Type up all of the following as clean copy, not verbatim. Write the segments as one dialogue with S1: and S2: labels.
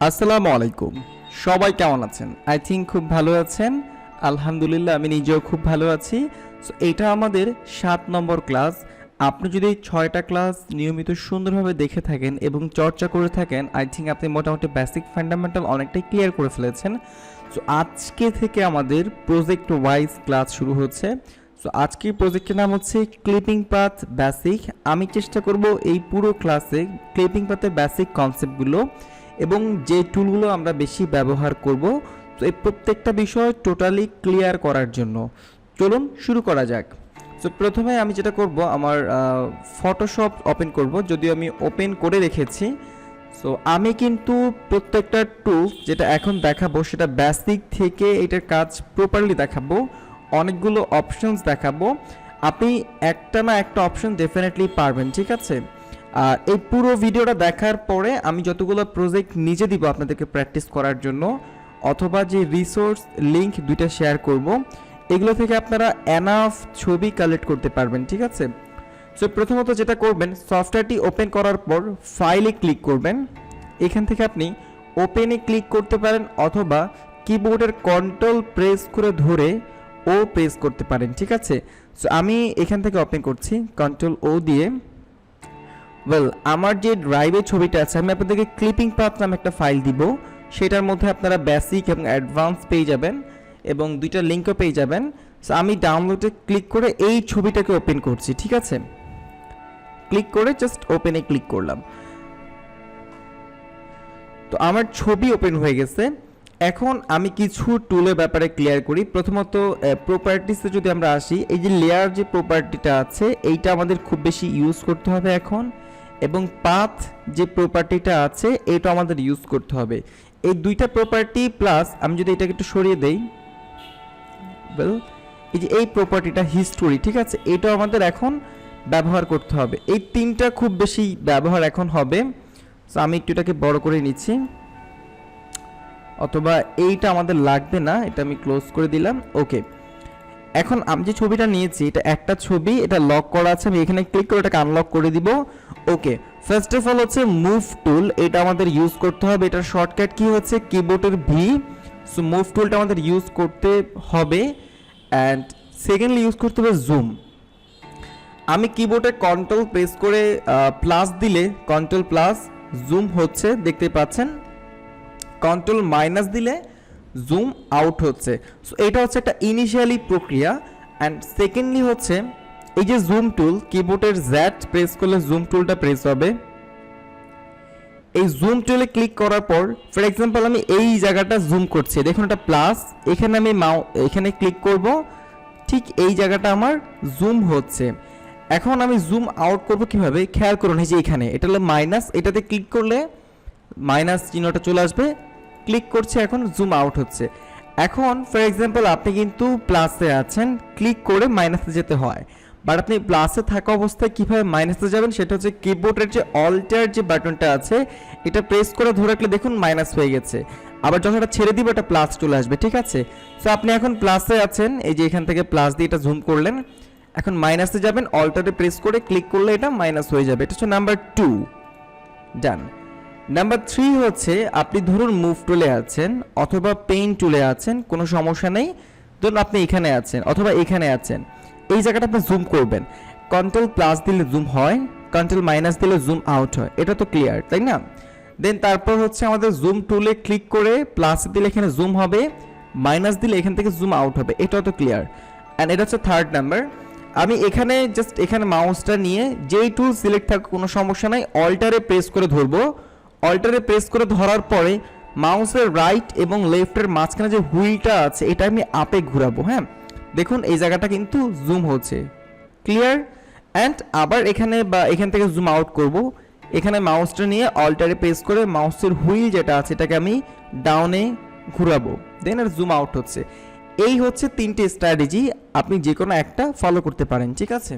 S1: আসসালামু আলাইকুম। সবাই কেমন আছেন? আই থিঙ্ক খুব ভালো আছেন। আলহামদুলিল্লাহ আমি নিজেও খুব ভালো আছি। সো এটা আমাদের ৭ নম্বর ক্লাস। আপনি যদি ৬টা ক্লাস নিয়মিত সুন্দরভাবে দেখে থাকেন এবং চর্চা করে থাকেন, আই থিঙ্ক আপনি মোটামুটি বেসিক ফান্ডামেন্টাল অনেকটাই ক্লিয়ার করে ফেলেছেন। সো আজকে থেকে আমাদের প্রজেক্ট ওয়াইজ ক্লাস শুরু হচ্ছে। সো আজকের প্রজেক্টের নাম হচ্ছে ক্লিপিং পাথ বেসিক। আমি চেষ্টা করব এই পুরো ক্লাসে ক্লিপিং পাথের বেসিক কনসেপ্টগুলো এবং যে টুলগুলো আমরা বেশি ব্যবহার করব, তো এই প্রত্যেকটা বিষয় টোটালি ক্লিয়ার করার জন্য চলুন শুরু করা যাক। সো প্রথমে আমি যেটা করব, আমার ফটোশপ ওপেন করব, যদিও আমি ওপেন করে রেখেছি। সো আমি কিন্তু প্রত্যেকটা টুলস যেটা এখন দেখাবো সেটা বেসিক থেকে এটার কাজ প্রপারলি দেখাবো, অনেকগুলো অপশনস দেখাবো। আপনি একটা না একটা অপশন ডেফিনেটলি পারবেন, ঠিক আছে? আর এই পুরো ভিডিওটা দেখার পরে আমি যতগুলো প্রজেক্ট নিজে দিব আপনাদেরকে প্র্যাকটিস করার জন্য, অথবা যে রিসোর্স লিংক দুইটা শেয়ার করব, এগুলো থেকে আপনারা এনাফ ছবি কালেক্ট করতে পারবেন, ঠিক আছে? সো প্রথমত যেটা করবেন, সফটওয়্যারটি ওপেন করার পর ফাইলে ক্লিক করবেন। এখান থেকে আপনি ওপেনে ক্লিক করতে পারেন, অথবা কিবোর্ডের কন্ট্রোল প্রেস করে ধরে ও প্রেস করতে পারেন, ঠিক আছে? সো আমি এখান থেকে ওপেন করছি কন্ট্রোল ও দিয়ে। ওয়েল, আমার যে ড্রাইভের ছবিটা আছে, আমি আপনাদেরকে ক্লিপিং পাথ নামে একটা ফাইল দিব, সেটার মধ্যে আপনারা বেসিক এবং অ্যাডভান্স পেয়ে যাবেন এবং দুইটা লিঙ্কও পেয়ে যাবেন। সো আমি ডাউনলোডে ক্লিক করে এই ছবিটাকে ওপেন করছি, ঠিক আছে? ক্লিক করে জাস্ট ওপেনে ক্লিক করলাম, তো আমার ছবি ওপেন হয়ে গেছে। এখন আমি কিছু টুলের ব্যাপারে ক্লিয়ার করি। প্রথমত প্রপার্টিসে যদি আমরা আসি, এই যে লেয়ার যে প্রপার্টিটা আছে এইটা আমাদের খুব বেশি ইউজ করতে হবে এখন, এবং পাথ যে প্রপার্টিটা আছে এটা আমাদের ইউজ করতে হবে। এই দুইটা প্রপার্টি প্লাস আমি যদি এটাকে একটু সরিয়ে দেই, ওয়েল, এই যে এই প্রপার্টিটা হিস্টোরি, ঠিক আছে, এটা আমাদের এখন ব্যবহার করতে হবে। এই তিনটা খুব বেশি ব্যবহার এখন হবে। সো আমি একটু এটাকে বড় করে নিচ্ছি, অথবা এইটা আমাদের লাগবে না, এটা আমি ক্লোজ করে দিলাম। ওকে, এখন আমি যে ছবিটা নিয়েছি এটা একটা ছবি, এটা লক করা আছে, আমি এখানে ক্লিক করে এটাকে আনলক করে দিব। ওকে, ফার্স্ট অফ অল হচ্ছে মুভ টুল, এটা আমাদের ইউজ করতে হবে। এটার শর্টকাট কি হচ্ছে কিবোর্ডের ভি। সো মুভ টুলটা আমাদের ইউজ করতে হবে। অ্যান্ড সেকেন্ডলি ইউজ করতে হবে জুম। আমি কিবোর্ডে কন্ট্রোল প্রেস করে প্লাস দিলে কন্ট্রোল প্লাস জুম হচ্ছে, দেখতে পাচ্ছেন। কন্ট্রোল মাইনাস দিলে জুম আউট হচ্ছে। সো এটা হচ্ছে একটা ইনিশিয়ালি প্রক্রিয়া। অ্যান্ড সেকেন্ডলি হচ্ছে এই যে জুম টুল, কিবোর্ডের জ্যাড প্রেস করলে জুম টুলটা প্রেস হবে। এই জুম টুলে ক্লিক করার পর ফর এক্সাম্পল আমি এই জায়গাটা জুম করছি, দেখুন এটা প্লাস, এখানে আমি এখানে ক্লিক করব, ঠিক এই জায়গাটা আমার জুম হচ্ছে। এখন আমি জুম আউট করব কিভাবে, খেয়াল করুন, এই যে এখানে এটা হলো মাইনাস, এটাতে ক্লিক করলে মাইনাস চিহ্নটা চলে আসবে। ক্লিক করছে, এখন জুম আউট হচ্ছে। এখন ফর এক্সাম্পল আপনি কিন্তু প্লাসে আছেন, ক্লিক করে মাইনাসে যেতে হয়, বাট আপনি প্লাসে থাকা অবস্থায় কীভাবে মাইনাসে যাবেন সেটা হচ্ছে কিবোর্ডের যে অল্টার যে বাটনটা আছে এটা প্রেস করে ধরে রাখলে দেখুন মাইনাস হয়ে গেছে, আবার যখন এটা ছেড়ে দিব এটা প্লাস চলে আসবে, ঠিক আছে? সো আপনি এখন প্লাসে আছেন, এই যে এখান থেকে প্লাস দিয়ে এটা জুম করলেন, এখন মাইনাসে যাবেন, অল্টারে প্রেস করে ক্লিক করলে এটা মাইনাস হয়ে যাবে। এটা হচ্ছে নাম্বার 2, ডান। নাম্বার 3 হচ্ছে আপনি ধরুন মুভ টুলে আছেন অথবা পেইন টুলে আছেন, কোনো সমস্যা নেই। ধরুন আপনি এখানে আছেন অথবা এখানে আছেন, এই জায়গাটা আপনি জুম করবেন, কন্ট্রোল প্লাস দিলে জুম হয়, কন্ট্রোল মাইনাস দিলে জুম আউট হয়, এটা তো ক্লিয়ার, তাই না? দেন তারপর হচ্ছে আমাদের জুম টুলে ক্লিক করে প্লাস দিলে এখানে জুম হবে, মাইনাস দিলে এখান থেকে জুম আউট হবে, এটাও তো ক্লিয়ার। অ্যান্ড এটা হচ্ছে থার্ড নাম্বার। আমি এখানে জাস্ট এখানে মাউসটা নিয়ে যেই টুল সিলেক্ট থাকুক কোনো সমস্যা নাই, অল্টারে প্রেস করে ধরবো। অল্টারে প্রেস করে ধরার পরে মাউসের রাইট এবং লেফটের মাঝখানে যে হুইলটা আছে এটা আমি আপে ঘোরাবো। হ্যাঁ, দেখুন এই জায়গাটা কিন্তু জুম হচ্ছে, ক্লিয়ার। অ্যান্ড আবার এখানে বা এখান থেকে জুম আউট করব, এখানে মাউসটা নিয়ে অল্টারে প্রেস করে মাউসের হুইল যেটা আছে এটাকে আমি ডাউনে ঘোরাবো, দেন আর জুম আউট হচ্ছে। এই হচ্ছে 3টে স্ট্র্যাটেজি, আপনি যে কোনো একটা ফলো করতে পারেন, ঠিক আছে?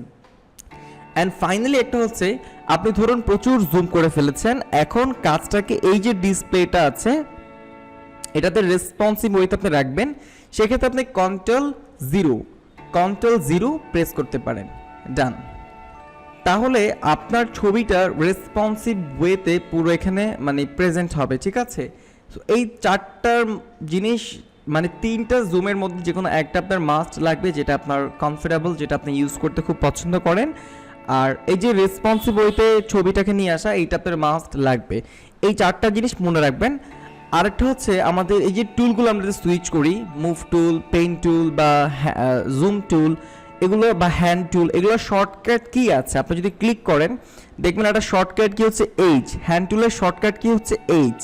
S1: অ্যান্ড ফাইনালি একটা হচ্ছে আপনি ধরুন প্রচুর জুম করে ফেলেছেন, এখন কাজটাকে এই যে ডিসপ্লেটা আছে এটাতে রেসপন্সিভ ওয়েতে আপনি রাখবেন, সেক্ষেত্রে আপনি কন্ট্রোল জিরো প্রেস করতে পারেন, ডান। তাহলে আপনার ছবিটা রেসপন্সিভ ওয়েতে পুরো এখানে মানে প্রেজেন্ট হবে, ঠিক আছে। সো এই চারটার জিনিস মানে তিনটা জুমের মধ্যে যে কোনো একটা আপনার মাস্ট লাগবে, যেটা আপনার কমফোর্টেবল, যেটা আপনি ইউজ করতে খুব পছন্দ করেন। আর এই যে রেসপন্সিভ ওয়েতে ছবিটাকে নিয়ে আসা, এইটা আপনার মাস্ট লাগবে। এই চারটা জিনিস মনে রাখবেন। আরেকটা হচ্ছে আমাদের এই যে টুলগুলো আমরা সুইচ করি, মুভ টুল, পেন টুল বা জুম টুল, এগুলো বা হ্যান্ড টুল, এগুলো শর্টকাট কি আছে আপনি যদি ক্লিক করেন দেখবেন একটা শর্টকাট কি হচ্ছে এইচ, হ্যান্ড টুলের শর্টকাট কি হচ্ছে এইচ,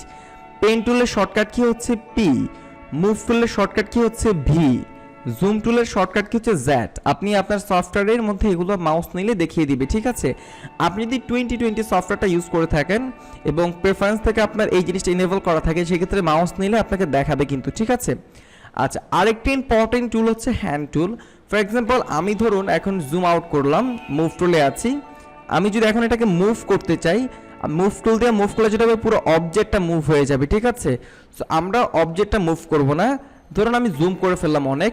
S1: পেন টুলের শর্টকাট কি হচ্ছে পি, মুভ টুলের শর্টকাট কি হচ্ছে ভি, জুম টুলের শর্টকাট কি হচ্ছে জ্যাড। আপনি আপনার সফটওয়্যারের মধ্যে এগুলো মাউস নিলে দেখিয়ে দিবে, ঠিক আছে। আপনি যদি 2020 সফটওয়্যারটা ইউজ করে থাকেন এবং প্রেফারেন্স থেকে আপনার এই জিনিসটা ইনেবল করা থাকে, সেক্ষেত্রে মাউস নিলে আপনাকে দেখাবে কিন্তু, ঠিক আছে। আচ্ছা, আরেকটি ইম্পর্টেন্ট টুল হচ্ছে হ্যান্ড টুল। ফর এক্সাম্পল আমি ধরুন এখন জুম আউট করলাম, মুভ টুলে আছি, আমি যদি এখন এটাকে মুভ করতে চাই, মুভ টুল দিয়ে মুভ করলে যেটা হবে পুরো অবজেক্টটা মুভ হয়ে যাবে, ঠিক আছে। সো আমরা অবজেক্টটা মুভ করব না, ধরুন আমি জুম করে ফেললাম অনেক,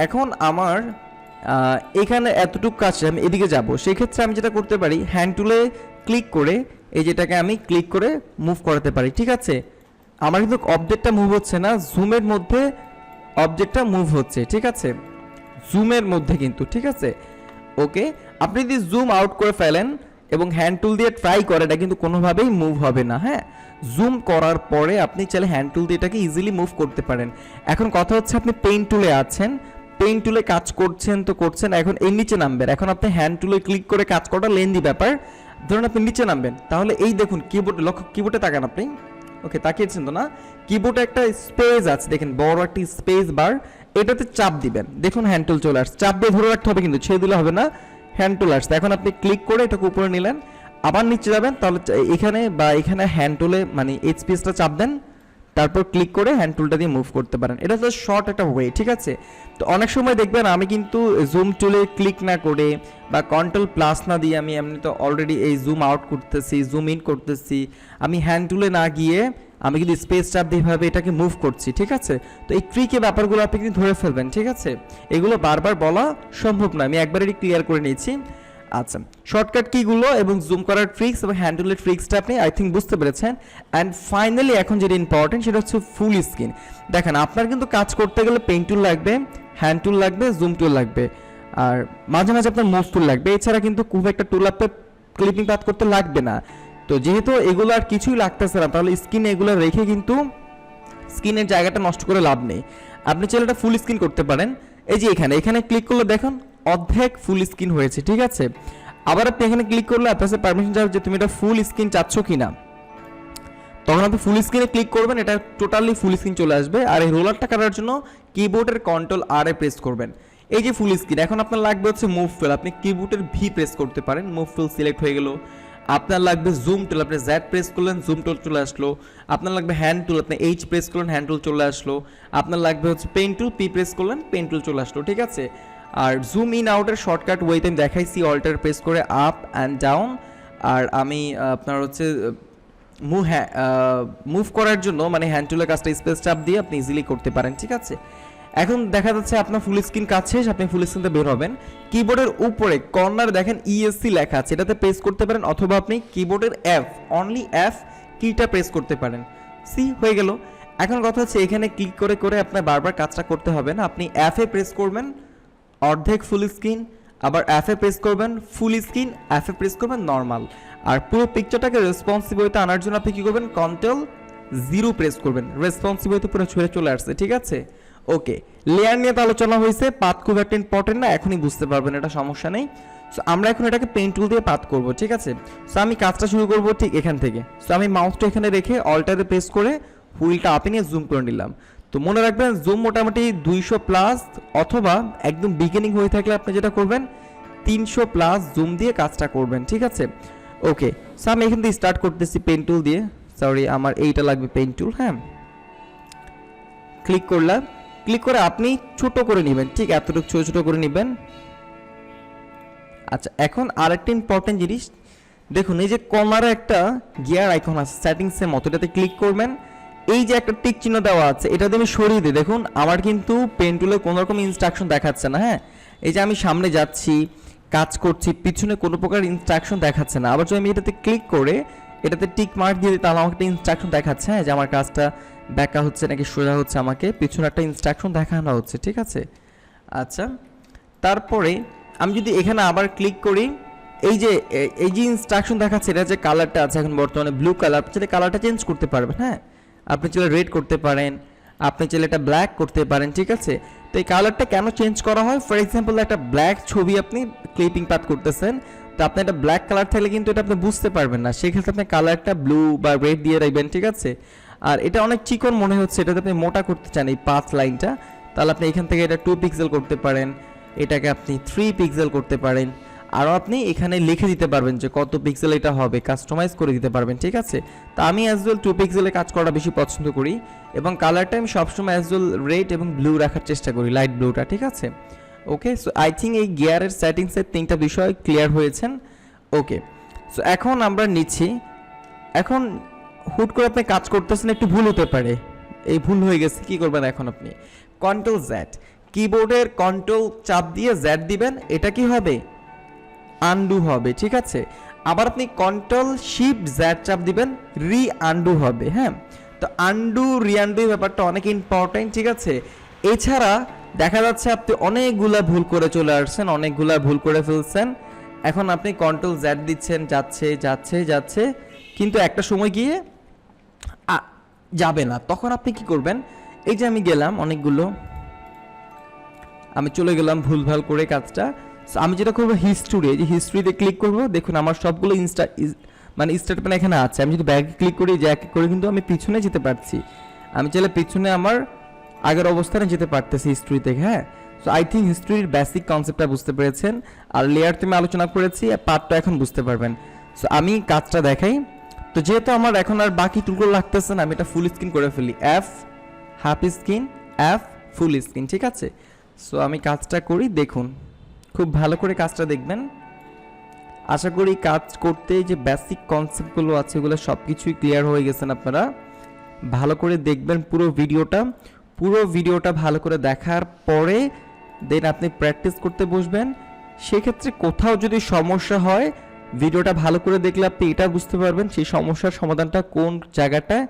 S1: এখন আমার এখানে এতটুকু কাছে আমি এদিকে যাব, সেক্ষেত্রে আমি যেটা করতে পারি হ্যান্ড টুলে ক্লিক করে এই যেটাকে আমি ক্লিক করে মুভ করাতে পারি, ঠিক আছে। আমার কিন্তু অবজেক্টটা মুভ হচ্ছে না, জুমের মধ্যে অবজেক্টটা মুভ হচ্ছে, ঠিক আছে, জুমের মধ্যে কিন্তু, ঠিক আছে। ওকে, আপনি যদি জুম আউট করে ফেলেন এবং হ্যান্ড টুল দিয়ে ট্রাই করেন, এটা কিন্তু কোনোভাবেই মুভ হবে না। হ্যাঁ, জুম করার পরে আপনি চাইলে হ্যান্ড টুল দিয়ে এটাকে ইজিলি মুভ করতে পারেন। এখন কথা হচ্ছে আপনি পেইন টুলে আছেন, পেইন টুলে কাজ করছেন তো করছেন, এখন এর নিচে নামবেন, এখন আপনি হ্যান্ড টুলে ক্লিক করে কাজ করাটা লেন্দি ব্যাপার। ধরুন আপনি নিচে নামবেন, তাহলে এই দেখুন কিবোর্ড, লক্ষ্য কিবোর্ডে তাকান আপনি, ওকে তাকিয়েছেন তো না, কিবোর্ডে একটা স্পেস আছে দেখেন, বড় একটি স্পেস বার, এটাতে চাপ দিবেন, দেখুন হ্যান্ড টুল চলে আসছে, চাপ দিয়ে ধরে রাখতে হবে কিন্তু, ছেড়ে দিলে হবে না, হ্যান্ড টুল আসছে। এখন আপনি ক্লিক করে এটাকে উপরে নিলেন, আবার নিচে যাবেন, তাহলে এখানে বা এখানে হ্যান্ড টুলে মানে এই স্পেসটা চাপ দেন, তারপর ক্লিক করে হ্যান্ড টুলটা দিয়ে মুভ করতে পারেন। এটা হচ্ছে শর্ট একটা ওয়ে, ঠিক আছে। তো অনেক সময় দেখবেন আমি কিন্তু জুম টুলে ক্লিক না করে বা কন্ট্রোল প্লাস না দিয়ে আমি এমনি তো অলরেডি এই জুম আউট করতেছি, জুম ইন করতেছি, আমি হ্যান্ড টুলে না গিয়ে আমি কিন্তু স্পেস চাপ দিয়ে ভাবে এটাকে মুভ করছি, ঠিক আছে। তো এই ট্রিকে ব্যাপারগুলো আপনি কিন্তু ধরে ফেলবেন, ঠিক আছে। এগুলো বারবার বলা সম্ভব না, আমি একবারই ক্লিয়ার করে নিয়েছি। আচ্ছা, শর্টকাট কিগুলো এবং জুম করার ট্রিক্স এবং হ্যান্ডেলের ট্রিক্সটা আপনি আই থিঙ্ক বুঝতে পেরেছেন। অ্যান্ড ফাইনালি এখন যেটা ইম্পর্টেন্ট সেটা হচ্ছে ফুল স্ক্রিন। দেখেন আপনার কিন্তু কাজ করতে গেলে পেন টুল লাগবে, হ্যান্ড টুল লাগবে, জুম টুল লাগবে, আর মাঝে মাঝে আপনার মুভ টুল লাগবে। এছাড়া কিন্তু খুব একটা টুল আপনি ক্লিপিং পাথ করতে লাগবে না। তো যেহেতু এগুলো আর কিছুই লাগতেছে না, তাহলে স্ক্রিনে এগুলো রেখে কিন্তু স্ক্রিনের জায়গাটা নষ্ট করে লাভ নেই। আপনি চাইলে এটা ফুল স্ক্রিন করতে পারেন। এই যে এখানে ক্লিক করলে দেখুন অর্ধেক ফুল স্ক্রিন হয়েছে, ঠিক আছে। আবার আপনি এখানে ক্লিক করলে আপনার কাছে পারমিশন চাইবে যে তুমি এটা ফুল স্ক্রিন চাচ্ছ কিনা, তখন আপনি ফুল স্ক্রিনে ক্লিক করবেন, এটা টোটালি ফুল স্ক্রিন চলে আসবে। আর এই রোলারটা কাটার জন্য কিবোর্ডের কন্ট্রোল আর এ প্রেস করবেন। এই যে ফুল স্ক্রিন, এখন আপনার লাগবে হচ্ছে মুভ টুল, আপনি কিবোর্ডের ভি প্রেস করতে পারেন, মুভ টুল সিলেক্ট হয়ে গেল। আপনার লাগবে জুম টুল, আপনি জ্যাড প্রেস করলেন, জুম টুল চলে আসলো। আপনার লাগবে হ্যান্ড টুল, আপনি এইচ প্রেস করলেন, হ্যান্ড টুল চলে আসলো। আপনার লাগবে হচ্ছে পেন টুল, পি প্রেস করলেন, পেন টুল চলে আসলো, ঠিক আছে। আর জুম ইন আউটের শর্টকাট ওয়েতে আমি দেখাইছি, অল্টার প্রেস করে আপ অ্যান্ড ডাউন। আর আমি আপনার হচ্ছে মুভ করার জন্য মানে হ্যান্ড টুলের কাজটা স্পেস চাপ দিয়ে আপনি ইজিলি করতে পারেন, ঠিক আছে। এখন দেখা যাচ্ছে আপনার ফুল স্ক্রিন কাজ শেষ, আপনি ফুল স্ক্রিনতে বের হবেন। কিবোর্ডের উপরে কর্নার দেখেন ইএসসি লেখা আছে, এটাতে প্রেস করতে পারেন, অথবা আপনি কিবোর্ডের এফ, অনলি এফ কিটা প্রেস করতে পারেন। সি হয়ে গেল। এখন কথা হচ্ছে এখানে ক্লিক করে করে আপনার বারবার কাজটা করতে হবে না, আপনি এফ এ প্রেস করবেন অর্ধেক ফুল স্ক্রিন, আবার এফ এ প্রেস করবেন ফুল স্ক্রিন, এফ এ প্রেস করবেন নর্মাল। আর পুরো পিকচারটাকে রেসপন্সিবিলিটি আনার জন্য আপনি কি করবেন, কন্ট্রোল 0 প্রেস করবেন, রেসপন্সিবিলিটি পুরো ছুঁড়ে চলে আসছে, ঠিক আছে। ওকে, লেয়ার নিয়ে তো আলোচনা হয়েছে, পাথ খুব একটা ইম্পর্টেন্ট না, এখনই বুঝতে পারবেন, এটা সমস্যা নেই। সো আমরা এখন এটাকে পেন টুল দিয়ে পাথ করব, ঠিক আছে। সো আমি কাজটা শুরু করব ঠিক এখান থেকে। সো আমি মাউসটা এখানে রেখে অল্টারে প্রেস করে হুইলটা আপে নিয়ে জুম করে নিলাম। তো মনে রাখবেন জুম মোটামুটি 200+ অথবা একদম বিগিনিং হয়ে থাকলে আপনি যেটা করবেন 300+ জুম দিয়ে কাজটা করবেন, ঠিক আছে। ওকে, সো আমি এখান থেকে স্টার্ট করতেছি পেন টুল দিয়ে, সরি আমার এইটা লাগবে পেন টুল। হ্যাঁ, ক্লিক করলাম, ক্লিক করে আপনি ছোট করে নেবেন, ঠিক এতটুকু ছোট ছোট করে নেবেন। আচ্ছা, এখন আরেকটা ইম্পর্টেন্ট জিনিস দেখুন, এই যে কর্নারে একটা গিয়ার আইকন আছে সেটিংসের মতো, এটাতে ক্লিক করবেন। এই যে একটা টিক চিহ্ন দেওয়া আছে, এটা দিয়ে আমি সরিয়ে দিই। দেখুন আমার কিন্তু পেন টুলে কোনো রকম ইনস্ট্রাকশন দেখাচ্ছে না। হ্যাঁ, এই যে আমি সামনে যাচ্ছি, কাজ করছি, পিছনে কোনো প্রকার ইনস্ট্রাকশন দেখাচ্ছে না। আবার যদি আমি এটাতে ক্লিক করে এটাতে টিক মার্ক দিয়ে দিই, তাহলে আমাকে একটা ইনস্ট্রাকশন দেখাচ্ছে, হ্যাঁ, যে আমার কাজটা ব্যাকা হচ্ছে নাকি সোজা হচ্ছে, আমাকে পিছনে একটা ইনস্ট্রাকশন দেখানো হচ্ছে, ঠিক আছে। আচ্ছা, তারপরে আমি যদি এখানে আবার ক্লিক করি, এই যে ইনস্ট্রাকশন দেখাচ্ছে, এটা যে কালারটা আছে এখন বর্তমানে ব্লু কালার, আপনি চাইলে কালারটা চেঞ্জ করতে পারবেন, হ্যাঁ, আপনি চাইলে রেড করতে পারেন, আপনি চাইলে এটা ব্ল্যাক করতে পারেন, ঠিক আছে। তো এই কালারটা কেন চেঞ্জ করা হয়, ফর এক্সাম্পল একটা ব্ল্যাক ছবি আপনি ক্লিপিং পাত করতেছেন, তো আপনি একটা ব্ল্যাক কালার থাকলে কিন্তু এটা আপনি বুঝতে পারবেন না, সেক্ষেত্রে আপনি কালারটা ব্লু বা রেড দিয়ে রাখবেন, ঠিক আছে। আর এটা অনেক চিকন মনে হচ্ছে, এটাতে আপনি মোটা করতে চান এই পাঁচ লাইনটা, তাহলে আপনি এখান থেকে এটা 2 পিক্সেল করতে পারেন, এটাকে আপনি 3 পিক্সেল করতে পারেন, আরও আপনি এখানে লিখে দিতে পারবেন যে কত পিক্সেল এটা হবে, কাস্টমাইজ করে দিতে পারবেন, ঠিক আছে। তো আমি অ্যাজ ওয়েল 2 পিক্সেলে কাজ করা বেশি পছন্দ করি, এবং কালারটা আমি সবসময় অ্যাজ ওয়েল রেড এবং ব্লু রাখার চেষ্টা করি, লাইট ব্লুটা, ঠিক আছে। ওকে, সো আই থিঙ্ক এই গিয়ারের সেটিংসের 3টা বিষয় ক্লিয়ার হয়েছেন। ওকে, সো এখন আমরা নিচ্ছি, এখন হুট করে আপনি কাজ করতেছেন, একটু ভুল হতে পারে, এই ভুল হয়ে গেছে, কি করবেন এখন আপনি কন্ট্রোল জেড, কিবোর্ডের কন্ট্রোল চাপ দিয়ে জেড দিবেন, এটা কি হবে, আনডু হবে, ঠিক আছে। আবার আপনি কন্ট্রোল শিফট জেড চাপ দিবেন, রি আনডু হবে, হ্যাঁ। তো আনডু রি আনডু ব্যাপারটা অনেক ইম্পর্টেন্ট, ঠিক আছে। এছাড়া দেখা যাচ্ছে আপনি অনেকগুলা ভুল করে চলে আসছেন, অনেকগুলা ভুল করে ফেলছেন, এখন আপনি কন্ট্রোল জেড দিচ্ছেন, যাচ্ছে যাচ্ছে যাচ্ছে, কিন্তু একটা সময় গিয়ে যাবে না, তখন আপনি কি করবেন, এই যে আমি গেলাম অনেকগুলো, আমি চলে গেলাম ভুলভাল করে কাজটা, আমি যেটা করবো হিস্ট্রি, এই যে হিস্ট্রিতে ক্লিক করবো, দেখুন আমার সবগুলো মানে স্টেটমেন্ট এখানে আছে, আমি যদি ব্যাগে ক্লিক করি যে এক এক করে কিন্তু আমি পিছনে যেতে পারছি, আমি চাইলে পিছনে আমার আগের অবস্থানে যেতে পারতেছি হিস্ট্রি থেকে, হ্যাঁ। সো আই থিঙ্ক হিস্ট্রির বেসিক কনসেপ্টটা বুঝতে পেরেছেন, আর লেয়ার তুমি আলোচনা করেছি, পার্টটা এখন বুঝতে পারবেন। সো আমি কাজটা দেখাই, তো যেহেতু আমার এখন আর বাকি টুকরো লাগতেছে না, আমি এটা ফুল স্ক্রিন করে ফেলি, F half screen, F full screen, ঠিক আছে। সো আমি কাজটা করি, দেখুন খুব ভালো করে কাজটা দেখবেন, আশা করি কাজ করতে যে বেসিক কনসেপ্টগুলো আছে ওগুলো সব কিছুই ক্লিয়ার হয়ে গেছেন আপনারা। ভালো করে দেখবেন পুরো ভিডিওটা ভালো করে দেখার পরে দেন আপনি প্র্যাকটিস করতে বসবেন। সেক্ষেত্রে কোথাও যদি সমস্যা হয়, ভিডিওটা ভালো করে দেখলে আপনি এটা বুঝতে পারবেন সেই সমস্যার সমাধানটা কোন জায়গাটায়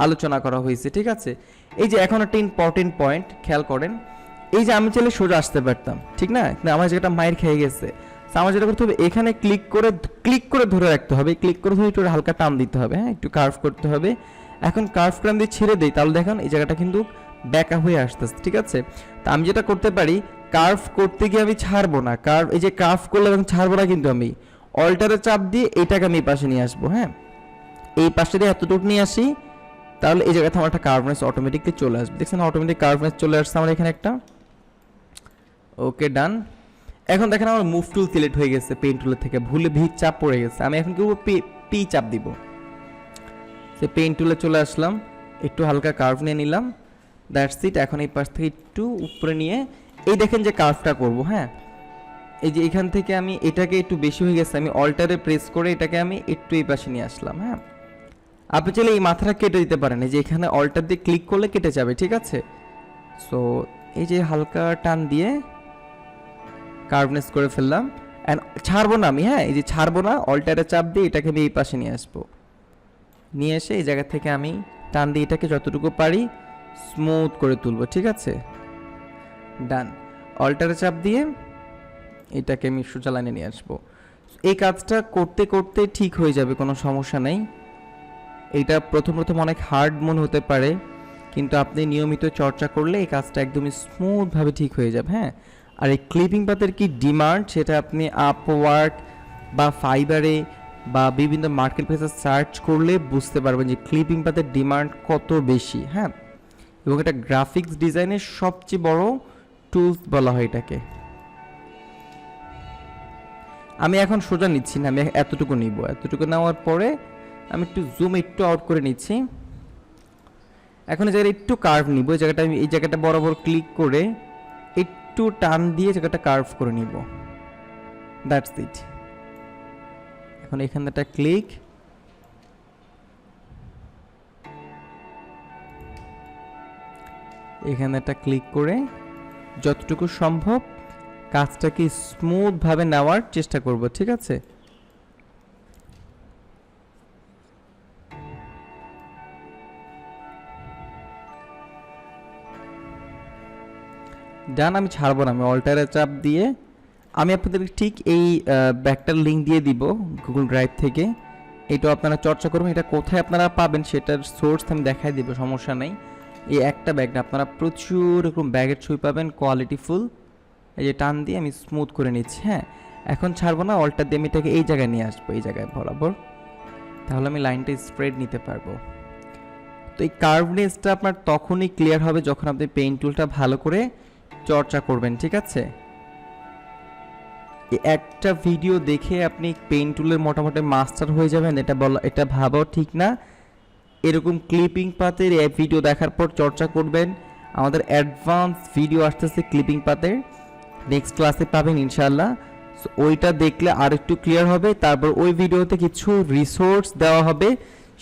S1: আলোচনা করা হয়েছে, ঠিক আছে। এই যে এখন একটা ইম্পর্টেন্ট পয়েন্ট খেয়াল করেন, এই যে আমি চাইলে সোজা আসতে পারতাম, ঠিক না, আমার জায়গাটা মায়ের খেয়ে গেছে, আমার যেটা করতে হবে এখানে ক্লিক করে ধরে রাখতে হবে, ক্লিক করে ধরে একটু হালকা টান দিতে হবে, হ্যাঁ, একটু কার্ভ করতে হবে। এখন কার্ভ টান দিয়ে ছেড়ে দিই, তাহলে দেখুন এই জায়গাটা কিন্তু ব্যাকা হয়ে আসতেছে, ঠিক আছে। তা আমি যেটা করতে পারি, কার্ভ করতে গিয়ে আমি ছাড়বো না, এই যে কার্ভ করলে এখন ছাড়বো না, কিন্তু আমি অল্টারে চাপ দিয়ে এটাকে আমি এই পাশে নিয়ে আসবো, হ্যাঁ, এই পাশে দিয়ে এতটুকু নিয়ে আসি, তাহলে এই জায়গাতে আমার একটা কার্ভনেস অটোমেটিকলি চলে আসবে, দেখছেন অটোমেটিক কার্ভনেস চলে আসছে আমার এখানে একটা। ওকে, ডান। এখন দেখেন আমার মুভ টুল সিলেক্ট হয়ে গেছে, পেন টুলের থেকে ভুলে ভি চাপ পড়ে গেছে, আমি এখন কি করবো, পি চাপ দিব, সে পেন টুলে চলে আসলাম, একটু হালকা কার্ভ নিয়ে নিলাম, দ্যাটস ইট। এখন এই পাশ থেকে একটু উপরে নিয়ে এই দেখেন যে কার্ভটা করব, হ্যাঁ, এই যে এখান থেকে আমি এটাকে একটু বেশি হয়ে গেছে, আমি অল্টারে প্রেস করে এটাকে আমি একটু এই পাশে নিয়ে আসলাম, হ্যাঁ। আপনি চাইলে এই মাথাটা কেটে দিতে পারেন, এই যে এখানে অল্টার দিয়ে ক্লিক করলে কেটে যাবে, ঠিক আছে। সো এই যে হালকা টান দিয়ে কার্ভনেস করে ফেললাম, অ্যান্ড ছাড়বো না আমি, হ্যাঁ, এই যে ছাড়বো না, অল্টারে চাপ দিয়ে এটাকে আমি এই পাশে নিয়ে আসবো, নিয়ে এসে এই জায়গা থেকে আমি টান দিয়ে এটাকে যতটুকু পারি স্মুথ করে তুলবো, ঠিক আছে, ডান। অল্টারে চাপ দিয়ে এটাকে আমি সোজা লাইনে নিয়ে আসবো। এই কাজটা করতে করতে ঠিক হয়ে যাবে, কোনো সমস্যা নেই। এইটা প্রথম অনেক হার্ড মনে হতে পারে, কিন্তু আপনি নিয়মিত চর্চা করলে এই কাজটা একদমই স্মুথভাবে ঠিক হয়ে যাবে, হ্যাঁ। আর এই ক্লিপিং পাতের কি ডিমান্ড, সেটা আপনি আপওয়ার্ক বা ফাইবারে বা বিভিন্ন মার্কেট প্লেসে সার্চ করলে বুঝতে পারবেন যে ক্লিপিং পাতের ডিমান্ড কত বেশি, হ্যাঁ। এবং এটা গ্রাফিক্স ডিজাইনের সবচেয়ে বড় টুলস বলা হয় এটাকে। আমি এখন সোজা নিচ্ছি না, আমি এতটুকু নিব, এতটুকু নেওয়ার পরে আমি একটু জুম একটু আউট করে নিচ্ছি। এখন এই জায়গায় একটু কার্ভ নিব, এই জায়গাটা আমি এই জায়গাটা বরাবর ক্লিক করে একটু টান দিয়ে জায়গাটা কার্ভ করে নিব, দ্যাটস ইট। এখন এখানে একটা ক্লিক, এখানে একটা ক্লিক করে যতটুকু সম্ভব কাজটাকে স্মুথভাবে নেওয়ার চেষ্টা করব, ঠিক আছে? ডান, আমি ছাড়বো না, আমি অল্টারে চাপ দিয়ে আমি আপনাদেরকে ঠিক এই ব্যাগটার লিঙ্ক দিয়ে দিব গুগল ড্রাইভ থেকে। এটাও আপনারা চর্চা করবেন। এটা কোথায় আপনারা পাবেন সেটার সোর্স আমি দেখাই দিব, সমস্যা নেই। এই একটা ব্যাগ না, আপনারা প্রচুর এরকম ব্যাগের ছবি পাবেন কোয়ালিটিফুল। এই যে টান দিয়ে আমি স্মুথ করে নিচ্ছি। হ্যাঁ, এখন ছাড়বো না, অল্টার দিয়ে আমি এটাকে এই জায়গায় নিয়ে আসবো, এই জায়গায় বরাবর, তাহলে আমি লাইনটা স্প্রেড নিতে পারবো। তো এই কার্ভনেসটা আপনার তখনই ক্লিয়ার হবে যখন আপনি পেইন্ট টুলটা ভালো করে চর্চা করবেন, ঠিক আছে? একটা ভিডিও দেখে আপনি পেইন্ট টুলের মোটামুটি মাস্টার হয়ে যাবেন এটা ভাবাও ঠিক না। এরকম ক্লিপিং পাতের এই ভিডিও দেখার পর চর্চা করবেন। আমাদের অ্যাডভান্স ভিডিও আসতেছে ক্লিপিং পাতের, নেক্সট ক্লাসে পাবেন ইনশাআল্লাহ। সো ওইটা দেখলে আর একটু ক্লিয়ার হবে। তারপর ওই ভিডিওতে কিছু রিসোর্স দেওয়া হবে,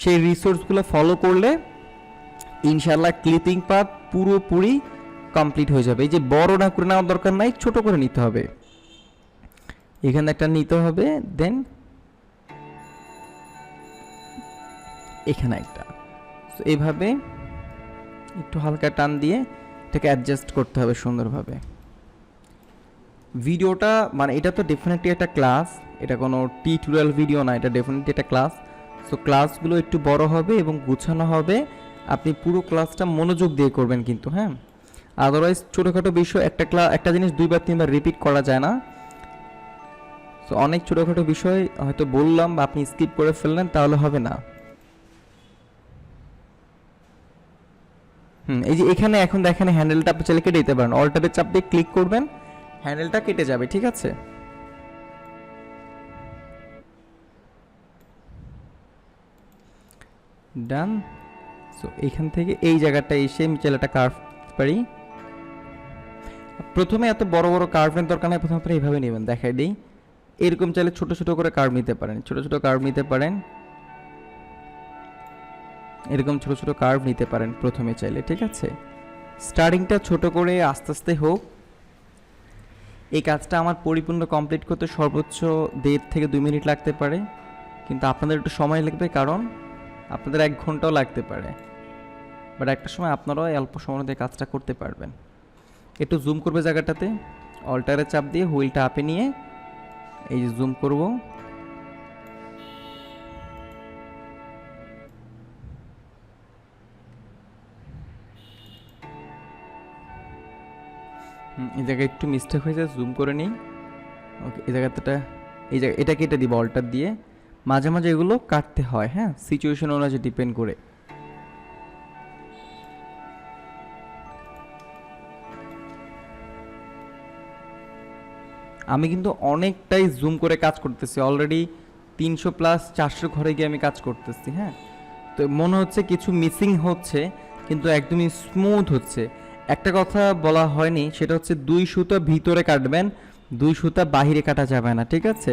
S1: সেই রিসোর্সগুলো ফলো করলে ইনশাআল্লাহ ক্লিপিং পাত পুরোপুরি কমপ্লিট হয়ে যাবে। এই যে বড় না করে নেওয়ার দরকার নাই, ছোট করে নিতে হবে। এখানে একটা নিতে হবে, দেন এখানে একটা। তো এইভাবে একটু হালকা টান দিয়ে এটাকে অ্যাডজাস্ট করতে হবে সুন্দরভাবে। ভিডিওটা মানে এটা তো ডেফিনেটলি একটা ক্লাস, এটা কোনো টিউটোরিয়াল ভিডিও না, এটা ডেফিনেটলি একটা ক্লাস। সো ক্লাসগুলো একটু বড় হবে এবং গুছানো হবে। আপনি পুরো ক্লাসটা মনোযোগ দিয়ে করবেন কিন্তু, হ্যাঁ। আদারওয়াইজ ছোটোখাটো বিষয় একটা জিনিস 2 বার 3 বার রিপিট করা যায় না। সো অনেক ছোটোখাটো বিষয় হয়তো বললাম বা আপনি স্কিপ করে ফেললেন, তাহলে হবে না। এই যে এখানে এখন দেখেন হ্যান্ডেলটা আপনি চাইলে কেটে দিতে পারেন, অল্টারে চাপ দিয়ে ক্লিক করবেন, হ্যান্ডেলটা কেটে যাবে, ঠিক আছে? ডান। সো এখান থেকে এই জায়গাটা এসে আমি চাইলে একটা কার্ভ পারি। প্রথমে এত বড় বড় কার্ভের দরকার নেই, প্রথমে আপনি এইভাবে নেবেন, দেখাই দিই। এরকম চাইলে ছোট ছোট করে কার্ভ নিতে পারেন, ছোট ছোট কার্ভ নিতে পারেন, এরকম ছোট ছোট কার্ভ নিতে পারেন প্রথমে চাইলে, ঠিক আছে? স্টার্টিংটা ছোট করে আস্তে আস্তে হোক। এই কাজটা আমার পরিপূর্ণ কমপ্লিট করতে সর্বোচ্চ 1.5 থেকে 2 মিনিট লাগতে পারে, কিন্তু আপনাদের একটু সময় লাগবে, কারণ আপনাদের 1 ঘন্টাও লাগতে পারে। বাট একটা সময় আপনারাও অল্প সময় দিয়ে কাজটা করতে পারবেন। একটু জুম করবে জায়গাটাতে, অল্টারে চাপ দিয়ে হুইলটা আপে নিয়ে এই যে জুম করব। এই জায়গায় একটু মিস্টেক হয়ে যায়, জুম করে নিই। ওকে, এই জায়গাটা এটা কেটে দিব অল্টার দিয়ে। মাঝে মাঝে এগুলো কাটতে হয়, হ্যাঁ, সিচুয়েশন অনুযায়ী ডিপেন্ড করে। আমি কিন্তু অনেকটাই জুম করে কাজ করতেছি, অলরেডি 300 প্লাস 400 ঘরে গিয়ে আমি কাজ করতেছি, হ্যাঁ। তো মনে হচ্ছে কিছু মিসিং হচ্ছে, কিন্তু একদমই স্মুথ হচ্ছে। একটা কথা বলা হয়নি, সেটা হচ্ছে 2 সুতা ভিতরে কাটবেন, 2 সুতা বাহিরে কাটা যাবে না, ঠিক আছে?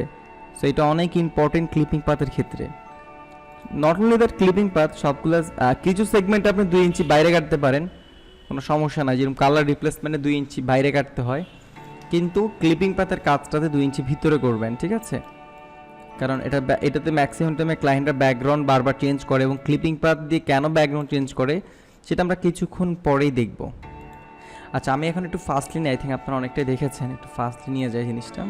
S1: সো এটা অনেক ইম্পর্টেন্ট ক্লিপিং পাতের ক্ষেত্রে। নট অনলি দ্যাট ক্লিপিং পাত, সবগুলো কিছু সেগমেন্ট আপনি 2 ইঞ্চি বাইরে কাটতে পারেন, কোনো সমস্যা নাই। যেরকম কালার রিপ্লেসমেন্টে 2 ইঞ্চি বাইরে কাটতে হয়, কিন্তু ক্লিপিং পাতের কাজটাতে 2 ইঞ্চি ভিতরে করবেন, ঠিক আছে? কারণ এটাতে ম্যাক্সিমাম টাইমে ক্লায়েন্টরা ব্যাকগ্রাউন্ড বারবার চেঞ্জ করে, এবং ক্লিপিং পাত দিয়ে কেন ব্যাকগ্রাউন্ড চেঞ্জ করে সেটা আমরা কিছুক্ষণ পরেই দেখব। আচ্ছা, আমি এখন একটু ফাস্টলি নিই, আই থিঙ্ক আপনারা অনেকটাই দেখেছেন, একটু ফাস্টলি নিয়ে যায় জিনিসটা।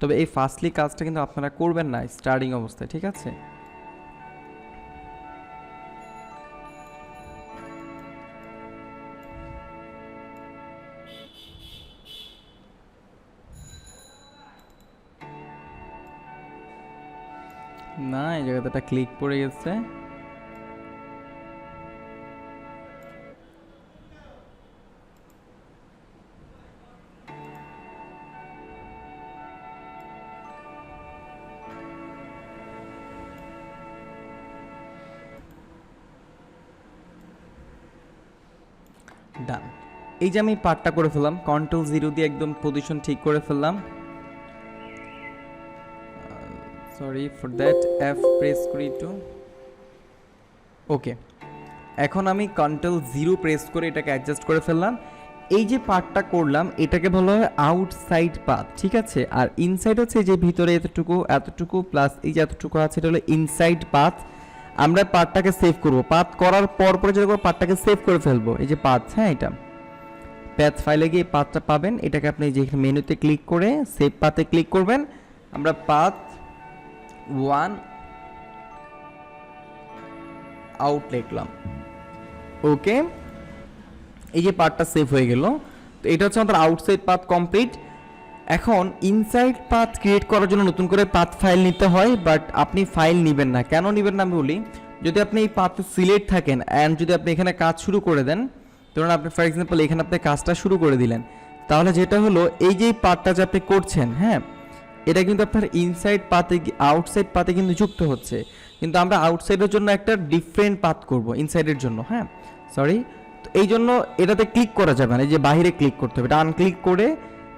S1: তবে এই ফাস্টলি কাজটা কিন্তু আপনারা করবেন না স্টার্টিং অবস্থায়, ঠিক আছে? না, এই জায়গাটা ক্লিক পড়ে গেছে। ডান। এই যে আমি পার্টটা করে ফেললাম, Ctrl 0 দিয়ে একদম পজিশন ঠিক করে ফেললাম। Sorry for that, F press করি একটু। ওকে, এখন আমি Ctrl 0 প্রেস করে এটাকে অ্যাডজাস্ট করে ফেললাম। এই যে পার্টটা করলাম এটাকে বলা হয় আউটসাইড পাথ, ঠিক আছে। আর ইনসাইড হচ্ছে যে ভিতরে এতটুকু প্লাস এই যে এতটুকু আছে এটা হলো ইনসাইড পাথ। আমরা পার্টটাকে সেভ করব, পাথ করার পর যেটা করব পার্টটাকে সেভ করে ফেলবো। এই যে পাথ, হ্যাঁ এটা প্যাথ ফাইলে গিয়ে পাথটা পাবেন, এটাকে আপনি যে মেনুতে ক্লিক করে সেভ পাথে ক্লিক করবেন। আমরা পাথ 1 আউট লিখলাম, ওকে। এই যে পার্টটা সেভ হয়ে গেল। তো এটা হচ্ছে আমাদের আউটসাইড পাথ কমপ্লিট। এখন ইনসাইড পাথ ক্রিয়েট করার জন্য নতুন করে পাথ ফাইল নিতে হয়, বাট আপনি ফাইল নেবেন না। কেন নেবেন না আমি বলি, যদি আপনি এই পাথে সিলেক্ট থাকেন অ্যান্ড যদি আপনি এখানে কাজ শুরু করে দেন, ধরুন আপনি ফর এক্সাম্পল এখানে আপনি কাজটা শুরু করে দিলেন, তাহলে যেটা হলো এই যে পাথটা যে আপনি করছেন, হ্যাঁ এটা কিন্তু আপনার ইনসাইড পাথে আউটসাইড পাথে কিন্তু যুক্ত হচ্ছে। কিন্তু আমরা আউটসাইডের জন্য একটা ডিফারেন্ট পাথ করব ইনসাইডের জন্য, হ্যাঁ সরি। তো এই জন্য এটাতে ক্লিক করা যাবে না, এই যে বাইরে ক্লিক করতে হবে, এটা আনক্লিক করে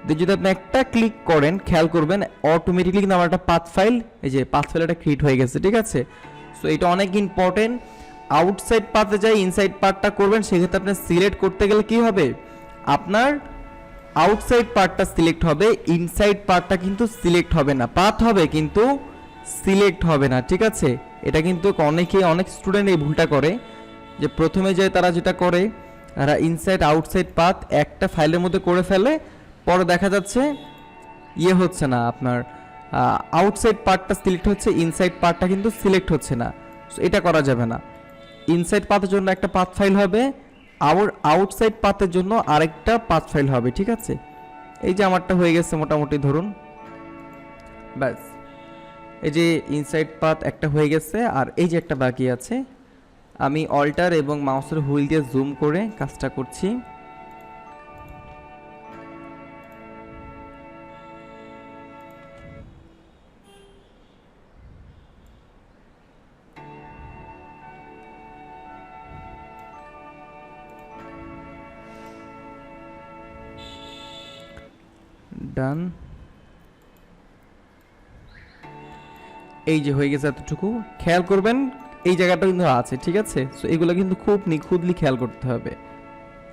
S1: যদি আপনি একটা ক্লিক করেন খেয়াল করবেন অটোমেটিকলি কিন্তু আমার একটা পাথ ফাইল, এই যে পাথ ফাইল একটা ক্রিয়েট হয়ে গেছে, ঠিক আছে। সো এটা অনেক ইম্পর্টেন্ট। আউটসাইড পাথে যাই ইনসাইড পার্টটা করবেন, সেক্ষেত্রে আপনি সিলেক্ট করতে গেলে কি হবে, আপনার আউটসাইড পার্টটা সিলেক্ট হবে, ইনসাইড পার্টটা কিন্তু সিলেক্ট হবে না। পাথ হবে কিন্তু সিলেক্ট হবে না, ঠিক আছে। এটা কিন্তু অনেক স্টুডেন্ট এই ভুলটা করে, যে প্রথমে যে তারা যেটা করে তারা ইনসাইড আউটসাইড পাথ একটা ফাইলের মধ্যে করে ফেলে, পরে দেখা যাচ্ছে ইয়ে হচ্ছে না, আপনার আউটসাইড পার্টটা সিলেক্ট হচ্ছে, ইনসাইড পার্টটা কিন্তু সিলেক্ট হচ্ছে না। সো এটা করা যাবে না। ইনসাইড পাথের জন্য একটা পাথ ফাইল হবে, আউটসাইড পাথের জন্য আরেকটা পাথ ফাইল হবে, ঠিক আছে। এই যে আমারটা হয়ে গেছে মোটামুটি, ধরুন ব্যাস এই যে ইনসাইড পাথ একটা হয়ে গেছে, আর এই যে একটা বাকি আছে। আমি অল্টার এবং মাউসের হুইল দিয়ে জুম করে কাজটা করছি। ডান, এই যে হয়ে গেছে এতটুকু। খেয়াল করবেন এই জায়গাটা কিন্তু আছে, ঠিক আছে। সো এগুলো কিন্তু খুব নিখুঁতলি খেয়াল করতে হবে।